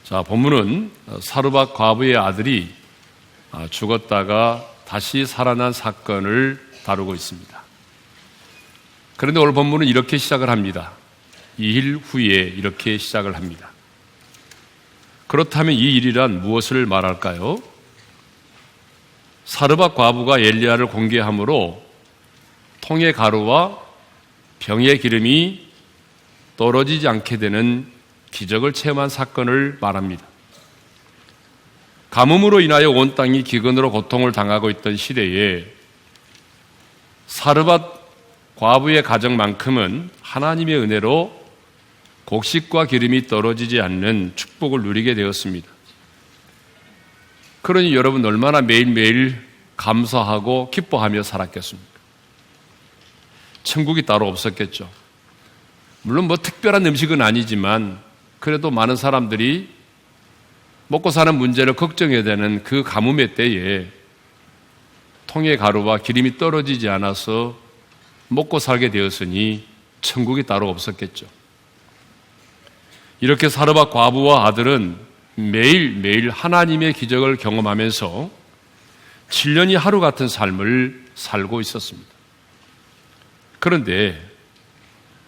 자, 본문은 사르밧 과부의 아들이 죽었다가 다시 살아난 사건을 다루고 있습니다. 그런데 오늘 본문은 이렇게 시작을 합니다. 2일 후에 이렇게 시작을 합니다. 그렇다면 이 일이란 무엇을 말할까요? 사르밧 과부가 엘리야를 공개함으로 통의 가루와 병의 기름이 떨어지지 않게 되는 기적을 체험한 사건을 말합니다. 가뭄으로 인하여 온 땅이 기근으로 고통을 당하고 있던 시대에 사르밧 과부의 가정만큼은 하나님의 은혜로 곡식과 기름이 떨어지지 않는 축복을 누리게 되었습니다. 그러니 여러분 얼마나 매일매일 감사하고 기뻐하며 살았겠습니까? 천국이 따로 없었겠죠. 물론 특별한 음식은 아니지만 그래도 많은 사람들이 먹고 사는 문제를 걱정해야 되는 그 가뭄의 때에 통의 가루와 기름이 떨어지지 않아서 먹고 살게 되었으니 천국이 따로 없었겠죠. 이렇게 사르밧 과부와 아들은 매일매일 하나님의 기적을 경험하면서 7년이 하루 같은 삶을 살고 있었습니다. 그런데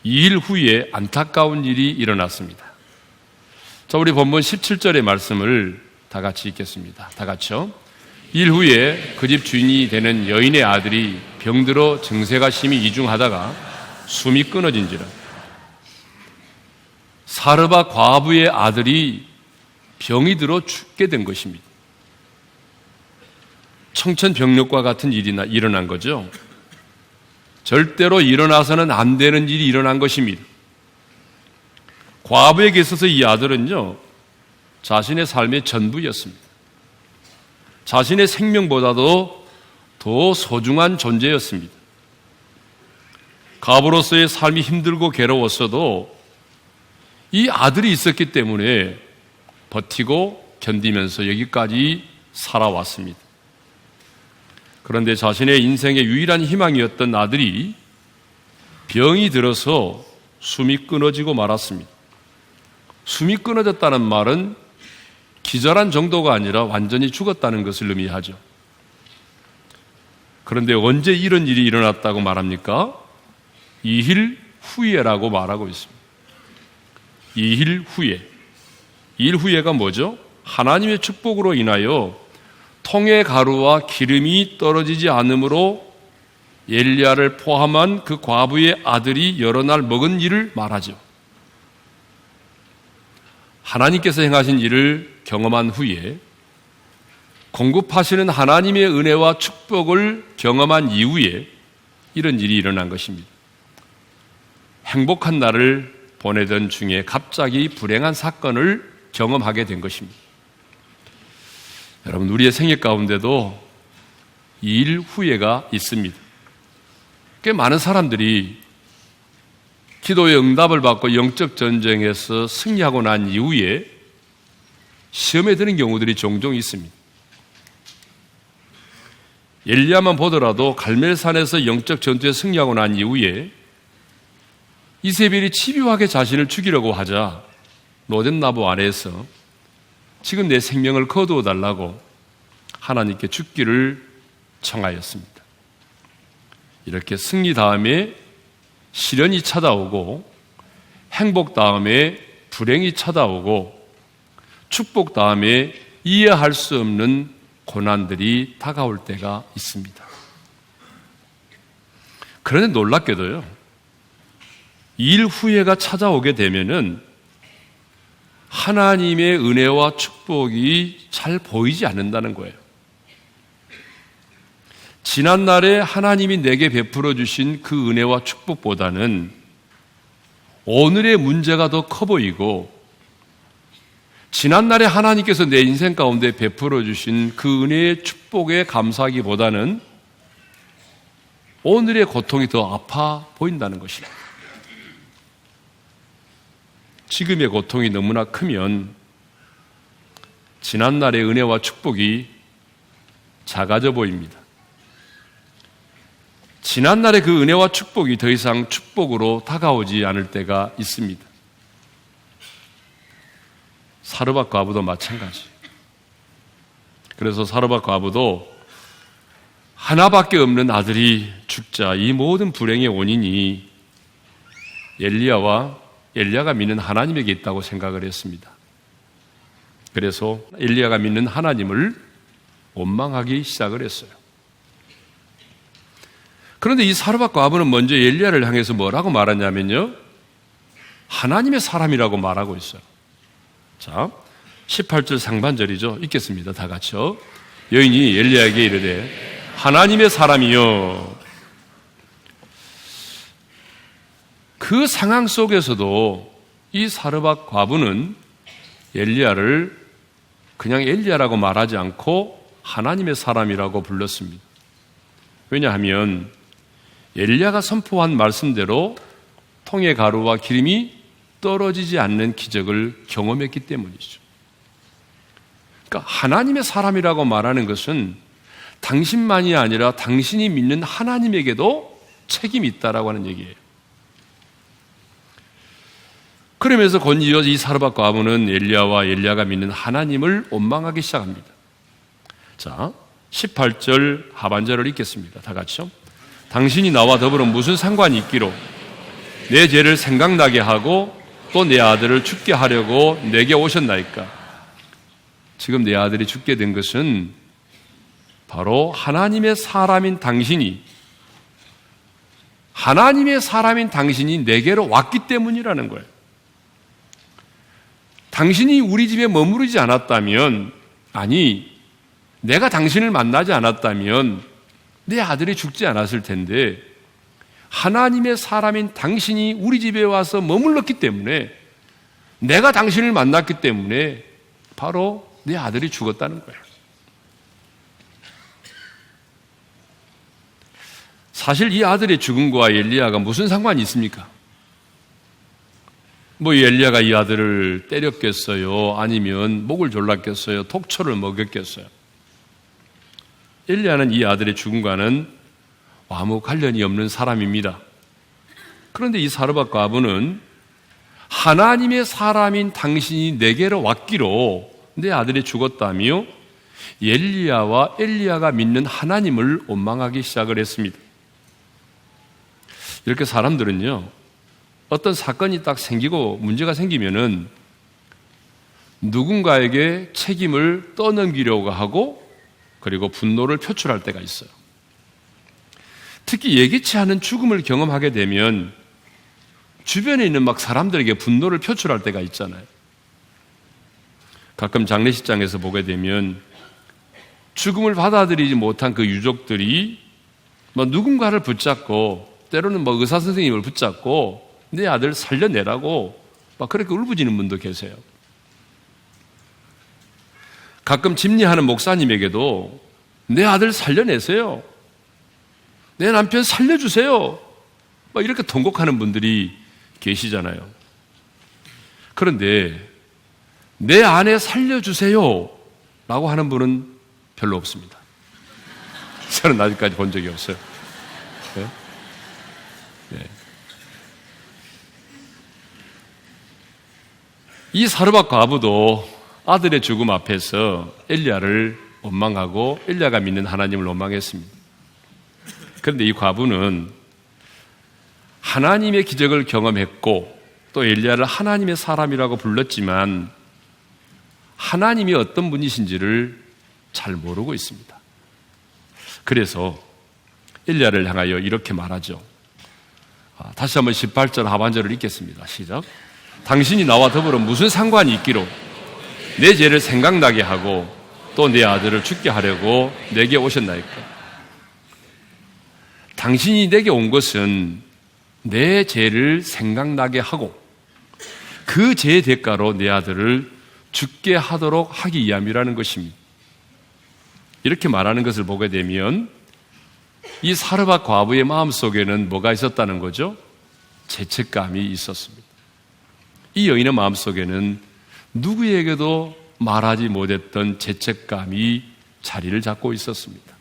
2일 후에 안타까운 일이 일어났습니다. 자, 우리 본문 17절의 말씀을 다 같이 읽겠습니다. 다 같이요. 2일 후에 그 집 주인이 되는 여인의 아들이 병들어 증세가 심히 이중하다가 숨이 끊어진지라. 사르밧 과부의 아들이 병이 들어 죽게 된 것입니다. 청천벽력과 같은 일이 일어난 거죠. 절대로 일어나서는 안 되는 일이 일어난 것입니다. 과부에게 있어서 이 아들은요, 자신의 삶의 전부였습니다. 자신의 생명보다도 더 소중한 존재였습니다. 과부로서의 삶이 힘들고 괴로웠어도 이 아들이 있었기 때문에 버티고 견디면서 여기까지 살아왔습니다. 그런데 자신의 인생의 유일한 희망이었던 아들이 병이 들어서 숨이 끊어지고 말았습니다. 숨이 끊어졌다는 말은 기절한 정도가 아니라 완전히 죽었다는 것을 의미하죠. 그런데 언제 이런 일이 일어났다고 말합니까? 2일 후에라고 말하고 있습니다. 2일 후에. 2일 후에가 뭐죠? 하나님의 축복으로 인하여 통의 가루와 기름이 떨어지지 않으므로 엘리야를 포함한 그 과부의 아들이 여러 날 먹은 일을 말하죠. 하나님께서 행하신 일을 경험한 후에 공급하시는 하나님의 은혜와 축복을 경험한 이후에 이런 일이 일어난 것입니다. 행복한 날을 보내던 중에 갑자기 불행한 사건을 경험하게 된 것입니다. 여러분, 우리의 생애 가운데도 2일 후회가 있습니다. 꽤 많은 사람들이 기도의 응답을 받고 영적 전쟁에서 승리하고 난 이후에 시험에 드는 경우들이 종종 있습니다. 엘리야만 보더라도 갈멜산에서 영적 전투에 승리하고 난 이후에 이세벨이 집요하게 자신을 죽이려고 하자 로덴나무 아래에서 지금 내 생명을 거두어 달라고 하나님께 죽기를 청하였습니다. 이렇게 승리 다음에 시련이 찾아오고 행복 다음에 불행이 찾아오고 축복 다음에 이해할 수 없는 고난들이 다가올 때가 있습니다. 그런데 놀랍게도요, 2일 후회가 찾아오게 되면은 하나님의 은혜와 축복이 잘 보이지 않는다는 거예요. 지난날에 하나님이 내게 베풀어 주신 그 은혜와 축복보다는 오늘의 문제가 더 커 보이고, 지난날에 하나님께서 내 인생 가운데 베풀어 주신 그 은혜의 축복에 감사하기보다는 오늘의 고통이 더 아파 보인다는 것입니다. 지금의 고통이 너무나 크면 지난날의 은혜와 축복이 작아져 보입니다. 지난날의 그 은혜와 축복이 더 이상 축복으로 다가오지 않을 때가 있습니다. 사르밧 과부도 마찬가지. 그래서 사르밧 과부도 하나밖에 없는 아들이 죽자 이 모든 불행의 원인이 엘리야가 믿는 하나님에게 있다고 생각을 했습니다. 그래서 엘리야가 믿는 하나님을 원망하기 시작을 했어요. 그런데 이 사르밧 과부는 먼저 엘리야를 향해서 뭐라고 말하냐면요, 하나님의 사람이라고 말하고 있어요. 자, 18절 상반절이죠. 읽겠습니다. 다 같이요. 여인이 엘리야에게 이르되 하나님의 사람이요. 그 상황 속에서도 이 사르밧 과부는 엘리야를 그냥 엘리야라고 말하지 않고 하나님의 사람이라고 불렀습니다. 왜냐하면 엘리야가 선포한 말씀대로 통의 가루와 기름이 떨어지지 않는 기적을 경험했기 때문이죠. 그러니까 하나님의 사람이라고 말하는 것은 당신만이 아니라 당신이 믿는 하나님에게도 책임이 있다라고 하는 얘기예요. 그러면서 곧이어 이 사르밧 과부는 엘리야가 믿는 하나님을 원망하기 시작합니다. 자, 18절 하반절을 읽겠습니다. 다 같이요. 당신이 나와 더불어 무슨 상관이 있기로 내 죄를 생각나게 하고 또 내 아들을 죽게 하려고 내게 오셨나이까. 지금 내 아들이 죽게 된 것은 바로 하나님의 사람인 당신이 내게로 왔기 때문이라는 거예요. 당신이 우리 집에 머무르지 않았다면, 아니 내가 당신을 만나지 않았다면 내 아들이 죽지 않았을 텐데, 하나님의 사람인 당신이 우리 집에 와서 머물렀기 때문에, 내가 당신을 만났기 때문에 바로 내 아들이 죽었다는 거예요. 사실 이 아들의 죽음과 엘리야가 무슨 상관이 있습니까? 뭐 엘리야가 이 아들을 때렸겠어요? 아니면 목을 졸랐겠어요? 독초를 먹였겠어요? 엘리야는 이 아들의 죽음과는 아무 관련이 없는 사람입니다. 그런데 이 사르밧 과부는 하나님의 사람인 당신이 내게로 왔기로 내 아들이 죽었다며 엘리야와 엘리야가 믿는 하나님을 원망하기 시작을 했습니다. 이렇게 사람들은요, 어떤 사건이 딱 생기고 문제가 생기면은 누군가에게 책임을 떠넘기려고 하고 그리고 분노를 표출할 때가 있어요. 특히 예기치 않은 죽음을 경험하게 되면 주변에 있는 막 사람들에게 분노를 표출할 때가 있잖아요. 가끔 장례식장에서 보게 되면 죽음을 받아들이지 못한 그 유족들이 뭐 누군가를 붙잡고, 때로는 뭐 의사 선생님을 붙잡고 내 아들 살려내라고 막 그렇게 울부짖는 분도 계세요. 가끔 집례하는 목사님에게도 내 아들 살려내세요, 내 남편 살려주세요, 막 이렇게 통곡하는 분들이 계시잖아요. 그런데 내 아내 살려주세요 라고 하는 분은 별로 없습니다. 저는 아직까지 본 적이 없어요. 네? 네. 이 사르밧 과부도 아들의 죽음 앞에서 엘리야를 원망하고 엘리야가 믿는 하나님을 원망했습니다. 그런데 이 과부는 하나님의 기적을 경험했고 또 엘리야를 하나님의 사람이라고 불렀지만 하나님이 어떤 분이신지를 잘 모르고 있습니다. 그래서 엘리야를 향하여 이렇게 말하죠. 다시 한번 18절 하반절을 읽겠습니다. 시작. 당신이 나와 더불어 무슨 상관이 있기로 내 죄를 생각나게 하고 또 내 아들을 죽게 하려고 내게 오셨나이까. 당신이 내게 온 것은 내 죄를 생각나게 하고 그 죄의 대가로 내 아들을 죽게 하도록 하기 위함이라는 것입니다. 이렇게 말하는 것을 보게 되면 이 사르밧 과부의 마음속에는 뭐가 있었다는 거죠? 죄책감이 있었습니다. 이 여인의 마음속에는 누구에게도 말하지 못했던 죄책감이 자리를 잡고 있었습니다.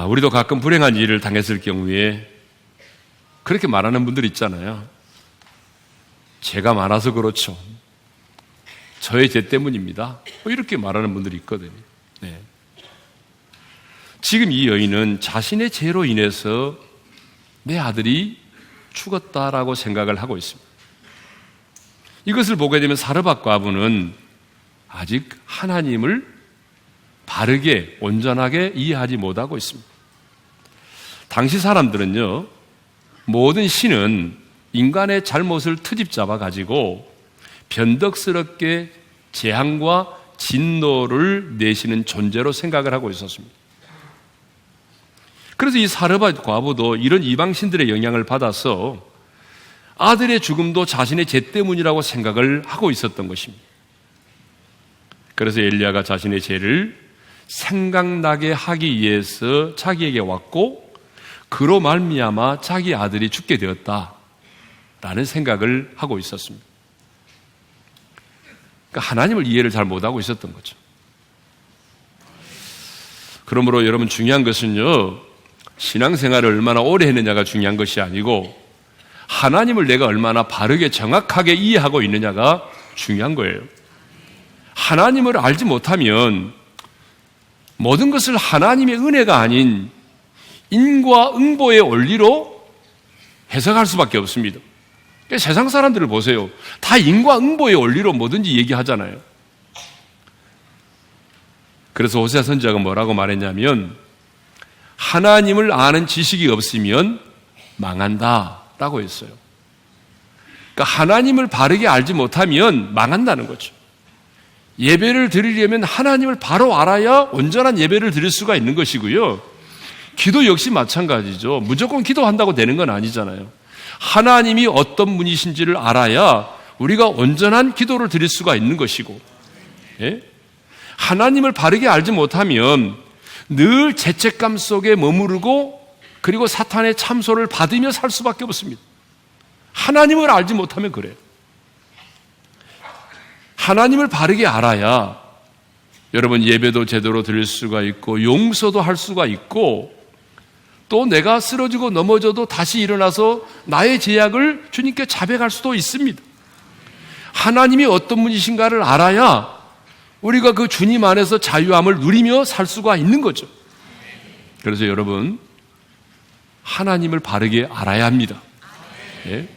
우리도 가끔 불행한 일을 당했을 경우에 그렇게 말하는 분들 있잖아요. 죄가 많아서 그렇죠. 저의 죄 때문입니다. 뭐 이렇게 말하는 분들이 있거든요. 네. 지금 이 여인은 자신의 죄로 인해서 내 아들이 죽었다라고 생각을 하고 있습니다. 이것을 보게 되면 사르밧 과부는 아직 하나님을 바르게 온전하게 이해하지 못하고 있습니다. 당시 사람들은요, 모든 신은 인간의 잘못을 트집 잡아 가지고 변덕스럽게 재앙과 진노를 내시는 존재로 생각을 하고 있었습니다. 그래서 이 사르밧 과부도 이런 이방신들의 영향을 받아서 아들의 죽음도 자신의 죄 때문이라고 생각을 하고 있었던 것입니다. 그래서 엘리야가 자신의 죄를 생각나게 하기 위해서 자기에게 왔고, 그로 말미암아 자기 아들이 죽게 되었다라는 생각을 하고 있었습니다. 그러니까 하나님을 이해를 잘 못하고 있었던 거죠. 그러므로 여러분, 중요한 것은요, 신앙생활을 얼마나 오래 했느냐가 중요한 것이 아니고 하나님을 내가 얼마나 바르게 정확하게 이해하고 있느냐가 중요한 거예요. 하나님을 알지 못하면 모든 것을 하나님의 은혜가 아닌 인과응보의 원리로 해석할 수밖에 없습니다. 세상 사람들을 보세요. 다 인과응보의 원리로 뭐든지 얘기하잖아요. 그래서 호세아 선지자가 뭐라고 말했냐면, 하나님을 아는 지식이 없으면 망한다라고 했어요. 그러니까 하나님을 바르게 알지 못하면 망한다는 거죠. 예배를 드리려면 하나님을 바로 알아야 온전한 예배를 드릴 수가 있는 것이고요. 기도 역시 마찬가지죠. 무조건 기도한다고 되는 건 아니잖아요. 하나님이 어떤 분이신지를 알아야 우리가 온전한 기도를 드릴 수가 있는 것이고, 예? 하나님을 바르게 알지 못하면 늘 죄책감 속에 머무르고, 그리고 사탄의 참소를 받으며 살 수밖에 없습니다. 하나님을 알지 못하면 그래요. 하나님을 바르게 알아야 여러분, 예배도 제대로 드릴 수가 있고 용서도 할 수가 있고, 또 내가 쓰러지고 넘어져도 다시 일어나서 나의 죄악을 주님께 자백할 수도 있습니다. 하나님이 어떤 분이신가를 알아야 우리가 그 주님 안에서 자유함을 누리며 살 수가 있는 거죠. 그래서 여러분, 하나님을 바르게 알아야 합니다. 예?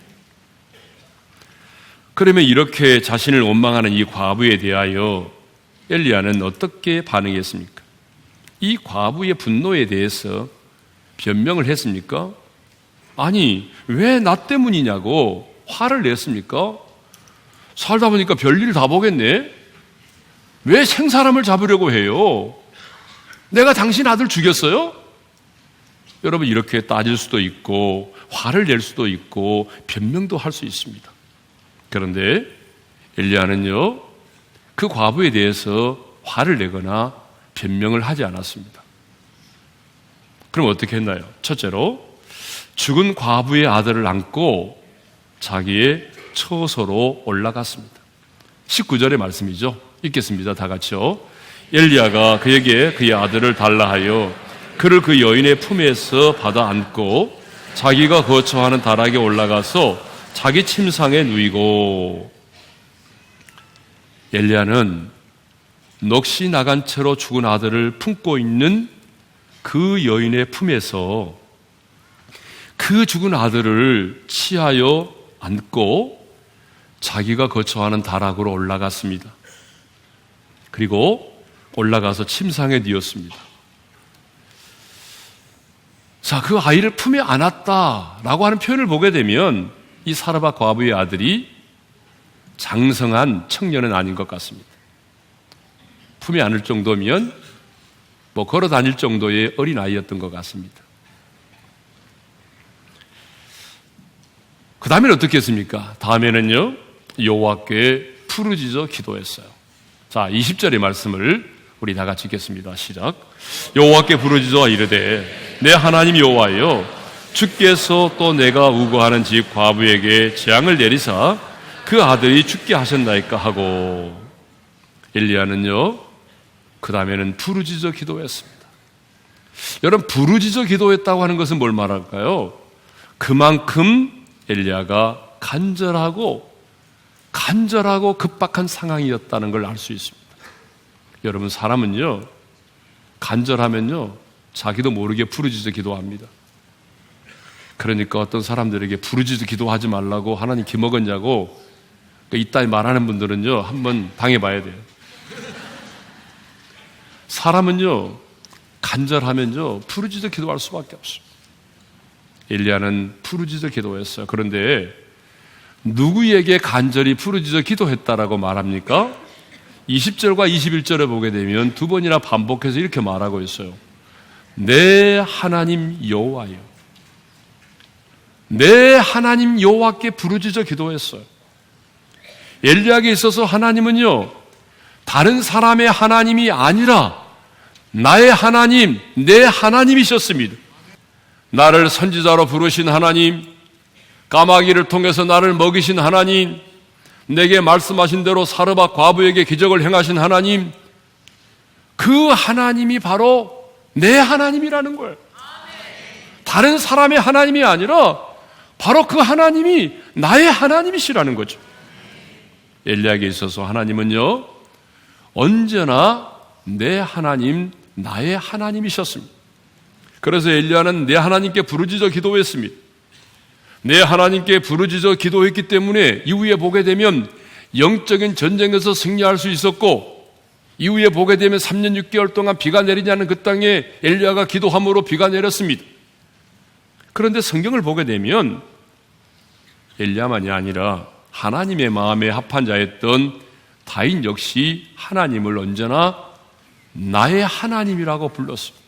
그러면 이렇게 자신을 원망하는 이 과부에 대하여 엘리야는 어떻게 반응했습니까? 이 과부의 분노에 대해서 변명을 했습니까? 아니, 왜 나 때문이냐고 화를 냈습니까? 살다 보니까 별일 다 보겠네? 왜 생사람을 잡으려고 해요? 내가 당신 아들 죽였어요? 여러분, 이렇게 따질 수도 있고 화를 낼 수도 있고 변명도 할 수 있습니다. 그런데 엘리야는요, 그 과부에 대해서 화를 내거나 변명을 하지 않았습니다. 그럼 어떻게 했나요? 첫째로, 죽은 과부의 아들을 안고 자기의 처소로 올라갔습니다. 19절의 말씀이죠. 읽겠습니다. 다 같이요. 엘리야가 그에게 그의 아들을 달라 하여 그를 그 여인의 품에서 받아 안고 자기가 거처하는 다락에 올라가서 자기 침상에 누이고, 엘리야는 넋이 나간 채로 죽은 아들을 품고 있는 그 여인의 품에서 그 죽은 아들을 취하여 안고 자기가 거처하는 다락으로 올라갔습니다. 그리고 올라가서 침상에 누웠습니다. 자, 그 아이를 품에 안았다라고 하는 표현을 보게 되면 이 사르밧 과부의 아들이 장성한 청년은 아닌 것 같습니다. 품에 안을 정도면 뭐 걸어 다닐 정도의 어린 아이였던 것 같습니다. 그 다음에는 어떻게 했습니까? 다음에는요, 여호와께 부르짖어 기도했어요. 자, 20절의 말씀을 우리 다 같이 읽겠습니다. 시작. 여호와께 부르짖어 이르되 내 하나님 여호와여, 주께서 또 내가 우거하는 집 과부에게 재앙을 내리사 그 아들이 죽게 하셨나이까 하고, 엘리야는요, 그 다음에는 부르짖어 기도했습니다. 여러분, 부르짖어 기도했다고 하는 것은 뭘 말할까요? 그만큼 엘리야가 간절하고 간절하고 급박한 상황이었다는 걸 알 수 있습니다. 여러분, 사람은요, 간절하면요, 자기도 모르게 부르짖어 기도합니다. 그러니까 어떤 사람들에게 부르짖어 기도하지 말라고 하나님 기먹었냐고 이따위 말하는 분들은요, 한번 당해봐야 돼요. 사람은요, 간절하면요, 부르짖어 기도할 수밖에 없어요. 엘리야는 부르짖어 기도했어요. 그런데 누구에게 간절히 부르짖어 기도했다라고 말합니까? 20절과 21절에 보게 되면 두 번이나 반복해서 이렇게 말하고 있어요. 내 하나님 여호와여. 내 하나님 여호와께 부르짖어 기도했어요. 엘리야에게 있어서 하나님은요, 다른 사람의 하나님이 아니라 나의 하나님, 내 하나님이셨습니다. 나를 선지자로 부르신 하나님, 까마귀를 통해서 나를 먹이신 하나님, 내게 말씀하신 대로 사르밧 과부에게 기적을 행하신 하나님, 그 하나님이 바로 내 하나님이라는 거예요. 다른 사람의 하나님이 아니라 바로 그 하나님이 나의 하나님이시라는 거죠. 엘리야에게 있어서 하나님은요, 언제나 내 하나님, 나의 하나님이셨습니다. 그래서 엘리야는 내 하나님께 부르짖어 기도했습니다. 내 하나님께 부르짖어 기도했기 때문에 이후에 보게 되면 영적인 전쟁에서 승리할 수 있었고, 이후에 보게 되면 3년 6개월 동안 비가 내리지 않은 그 땅에 엘리야가 기도함으로 비가 내렸습니다. 그런데 성경을 보게 되면 엘리야만이 아니라 하나님의 마음에 합한 자였던 다윗 역시 하나님을 언제나 나의 하나님이라고 불렀습니다.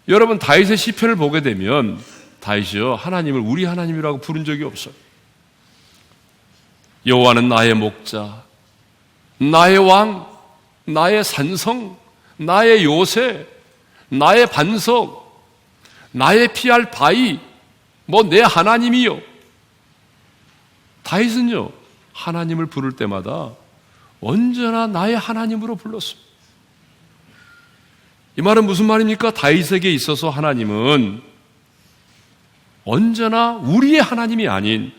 여러분, 다윗의 시편을 보게 되면 다윗이요, 하나님을 우리 하나님이라고 부른 적이 없어요. 여호와는 나의 목자, 나의 왕, 나의 산성, 나의 요새, 나의 반석, 나의 피할 바위, 내 하나님이요. 다윗은요, 하나님을 부를 때마다 언제나 나의 하나님으로 불렀습니다. 이 말은 무슨 말입니까? 다윗에게 있어서 하나님은 언제나 우리의 하나님이 아닌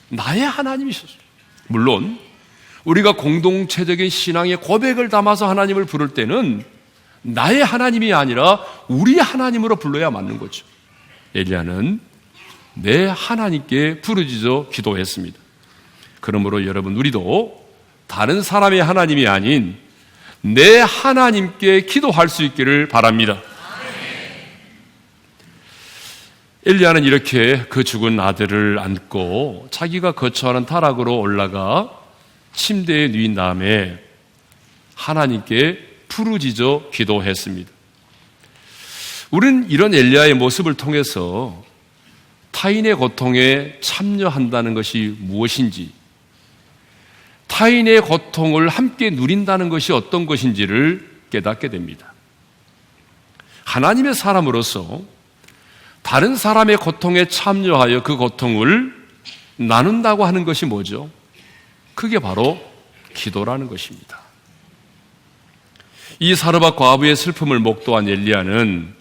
나의 하나님이셨어요. 물론 우리가 공동체적인 신앙의 고백을 담아서 하나님을 부를 때는 나의 하나님이 아니라 우리의 하나님으로 불러야 맞는 거죠. 엘리야는 내 하나님께 부르짖어 기도했습니다. 그러므로 여러분, 우리도 다른 사람의 하나님이 아닌 내 하나님께 기도할 수 있기를 바랍니다. 엘리야는 이렇게 그 죽은 아들을 안고 자기가 거처하는 타락으로 올라가 침대에 누인 다음에 하나님께 부르짖어 기도했습니다. 우리는 이런 엘리야의 모습을 통해서 타인의 고통에 참여한다는 것이 무엇인지, 타인의 고통을 함께 누린다는 것이 어떤 것인지를 깨닫게 됩니다. 하나님의 사람으로서 다른 사람의 고통에 참여하여 그 고통을 나눈다고 하는 것이 뭐죠? 그게 바로 기도라는 것입니다. 이 사르밧 과부의 슬픔을 목도한 엘리야는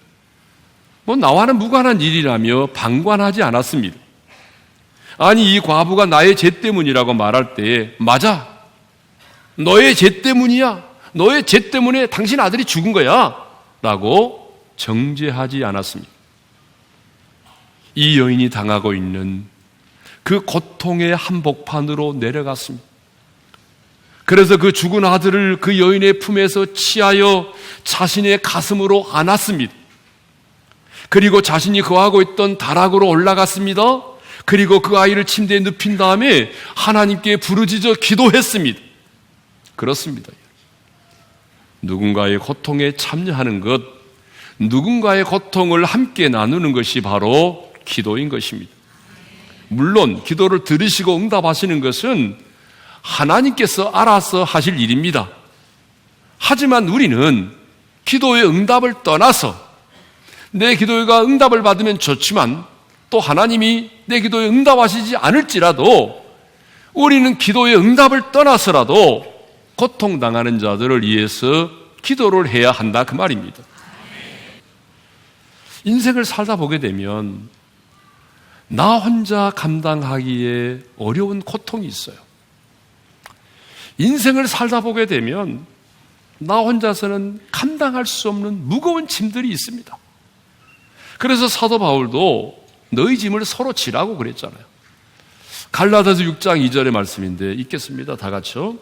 나와는 무관한 일이라며 방관하지 않았습니다. 아니, 이 과부가 나의 죄 때문이라고 말할 때에, 맞아, 너의 죄 때문이야, 너의 죄 때문에 당신 아들이 죽은 거야 라고 정죄하지 않았습니다. 이 여인이 당하고 있는 그 고통의 한복판으로 내려갔습니다. 그래서 그 죽은 아들을 그 여인의 품에서 취하여 자신의 가슴으로 안았습니다. 그리고 자신이 거하고 있던 다락으로 올라갔습니다. 그리고 그 아이를 침대에 눕힌 다음에 하나님께 부르짖어 기도했습니다. 그렇습니다. 누군가의 고통에 참여하는 것, 누군가의 고통을 함께 나누는 것이 바로 기도인 것입니다. 물론 기도를 들으시고 응답하시는 것은 하나님께서 알아서 하실 일입니다. 하지만 우리는 기도의 응답을 떠나서 내 기도가 응답을 받으면 좋지만 또 하나님이 내 기도에 응답하시지 않을지라도 우리는 기도의 응답을 떠나서라도 고통당하는 자들을 위해서 기도를 해야 한다, 그 말입니다. 인생을 살다 보게 되면 나 혼자 감당하기에 어려운 고통이 있어요. 인생을 살다 보게 되면 나 혼자서는 감당할 수 없는 무거운 짐들이 있습니다. 그래서 사도 바울도 너희 짐을 서로 지라고 그랬잖아요. 갈라디아서 6장 2절의 말씀인데 읽겠습니다. 다 같이요.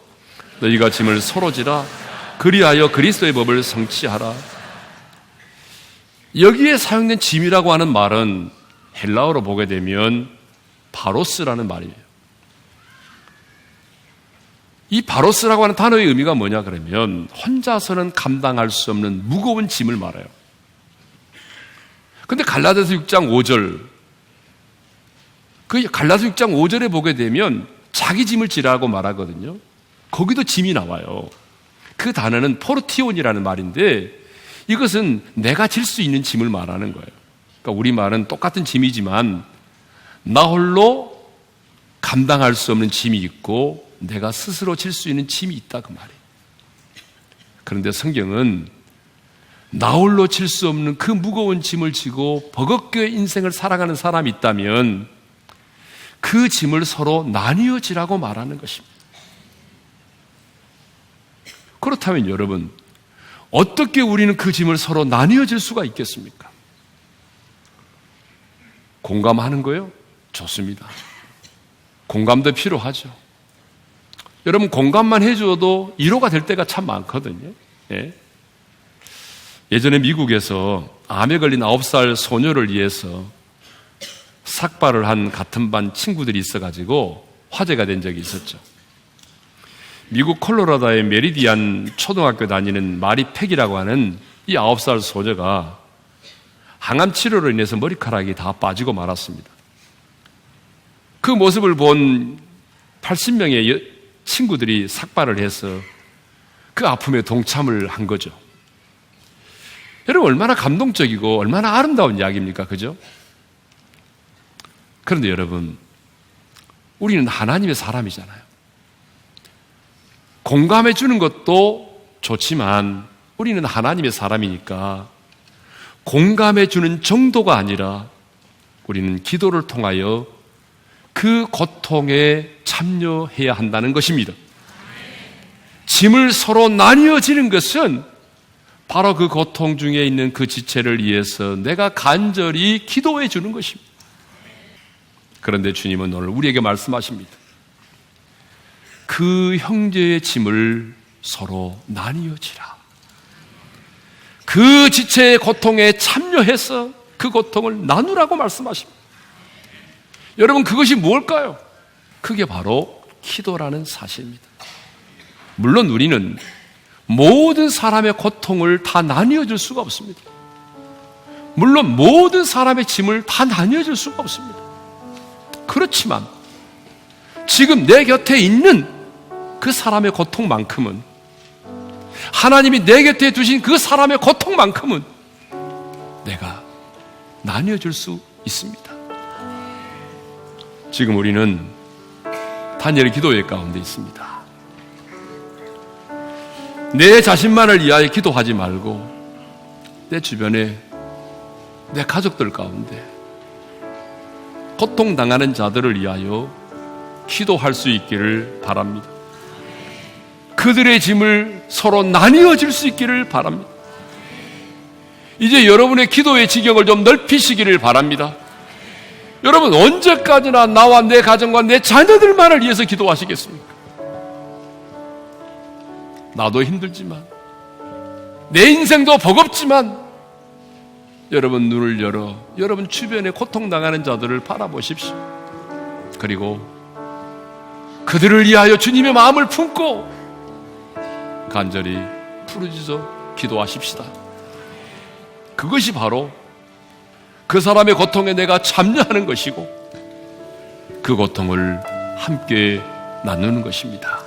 너희가 짐을 서로 지라 그리하여 그리스도의 법을 성취하라. 여기에 사용된 짐이라고 하는 말은 헬라어로 보게 되면 바로스라는 말이에요. 이 바로스라고 하는 단어의 의미가 뭐냐 그러면 혼자서는 감당할 수 없는 무거운 짐을 말해요. 근데 갈라디아서 6장 5절, 그 갈라디아서 6장 5절에 보게 되면 자기 짐을 지라고 말하거든요. 거기도 짐이 나와요. 그 단어는 포르티온이라는 말인데 이것은 내가 질 수 있는 짐을 말하는 거예요. 그러니까 우리말은 똑같은 짐이지만 나 홀로 감당할 수 없는 짐이 있고 내가 스스로 질 수 있는 짐이 있다 그 말이에요. 그런데 성경은 나 홀로 질 수 없는 그 무거운 짐을 지고 버겁게 인생을 살아가는 사람이 있다면 그 짐을 서로 나뉘어 지라고 말하는 것입니다. 그렇다면 여러분, 어떻게 우리는 그 짐을 서로 나뉘어 질 수가 있겠습니까? 공감하는 거요? 좋습니다. 공감도 필요하죠. 여러분, 공감만 해줘도 위로가 될 때가 참 많거든요. 예. 예전에 미국에서 암에 걸린 9살 소녀를 위해서 삭발을 한 같은 반 친구들이 있어가지고 화제가 된 적이 있었죠. 미국 콜로라도의 메리디안 초등학교 다니는 마리 팩이라고 하는 이 9살 소녀가 항암 치료로 인해서 머리카락이 다 빠지고 말았습니다. 그 모습을 본 80명의 친구들이 삭발을 해서 그 아픔에 동참을 한 거죠. 여러분, 얼마나 감동적이고 얼마나 아름다운 이야기입니까? 그죠? 그런데 여러분, 우리는 하나님의 사람이잖아요. 공감해 주는 것도 좋지만 우리는 하나님의 사람이니까 공감해 주는 정도가 아니라 우리는 기도를 통하여 그 고통에 참여해야 한다는 것입니다. 짐을 서로 나뉘어 지는 것은 바로 그 고통 중에 있는 그 지체를 위해서 내가 간절히 기도해 주는 것입니다. 그런데 주님은 오늘 우리에게 말씀하십니다. 그 형제의 짐을 서로 나뉘어 지라. 그 지체의 고통에 참여해서 그 고통을 나누라고 말씀하십니다. 여러분, 그것이 무엇일까요? 그게 바로 기도라는 사실입니다. 물론 우리는 모든 사람의 고통을 다 나뉘어 줄 수가 없습니다. 물론 모든 사람의 짐을 다 나뉘어 줄 수가 없습니다. 그렇지만 지금 내 곁에 있는 그 사람의 고통만큼은, 하나님이 내 곁에 두신 그 사람의 고통만큼은 내가 나뉘어 줄 수 있습니다. 지금 우리는 다니엘 기도회 가운데 있습니다. 내 자신만을 위하여 기도하지 말고 내 주변에, 내 가족들 가운데 고통당하는 자들을 위하여 기도할 수 있기를 바랍니다. 그들의 짐을 서로 나뉘어 줄 수 있기를 바랍니다. 이제 여러분의 기도의 지경을 좀 넓히시기를 바랍니다. 여러분, 언제까지나 나와 내 가정과 내 자녀들만을 위해서 기도하시겠습니까? 나도 힘들지만, 내 인생도 버겁지만, 여러분 눈을 열어 여러분 주변에 고통당하는 자들을 바라보십시오. 그리고 그들을 위하여 주님의 마음을 품고 간절히 부르짖어 기도하십시다. 그것이 바로 그 사람의 고통에 내가 참여하는 것이고 그 고통을 함께 나누는 것입니다.